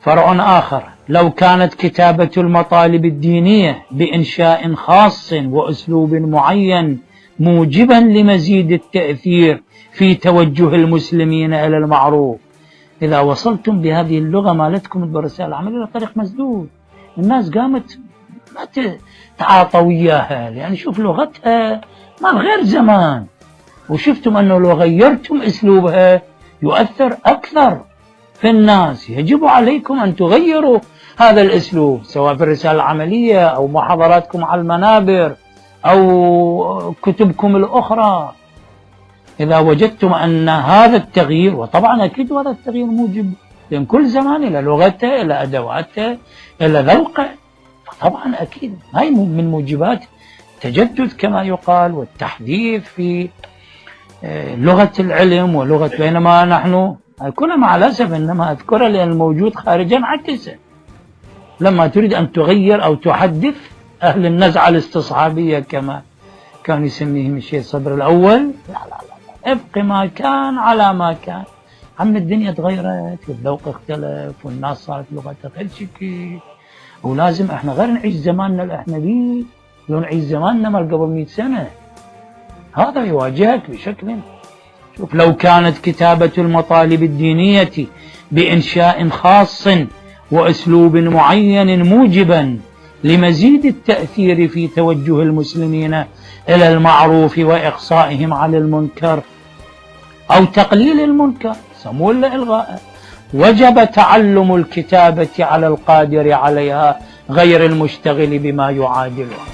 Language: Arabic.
فرع آخر: لو كانت كتابة المطالب الدينية بإنشاء خاص وأسلوب معين موجبا لمزيد التأثير في توجه المسلمين إلى المعروف. إذا وصلتم بهذه اللغة مالتكم بالرسالة العملية إلى طريق مسدود، الناس قامت ما تعاطوا وياها، يعني شوف لغتها ما غير زمان، وشفتم أنه لو غيرتم أسلوبها يؤثر أكثر في الناس. يجب عليكم أن تغيروا هذا الأسلوب، سواء في الرسالة العملية أو محاضراتكم على المنابر أو كتبكم الأخرى. إذا وجدتم أن هذا التغيير، وطبعا أكيد هذا التغيير موجب لأن كل زمان إلى لغته إلى أدواته إلى ذوقه، فطبعا أكيد هاي من موجبات التجدد كما يقال والتحديث في لغة العلم ولغة. بينما نحن كلها مع الأسف إنما أذكرها لأن الموجود خارجا عكسه. لما تريد أن تغير أو تحدث أهل النزعة الاستصحابية كما كان يسميهم الشيخ صبر الأول، لا لا لا، ابق ما كان على ما كان. عم الدنيا تغيرت والذوق اختلف والناس صارت لغتها غير شكل، ولازم احنا غير نعيش زماننا اللي احنا بيه، لو نعيش زماننا ما قبل 100 سنة. هذا يواجهك بشكل. شوف: لو كانت كتابة المطالب الدينية بإنشاء خاص وأسلوب معين موجبا لمزيد التأثير في توجه المسلمين إلى المعروف وإقصائهم على المنكر أو تقليل المنكر سموه إلغاء، وجب تعلم الكتابة على القادر عليها غير المشتغل بما يعادلها.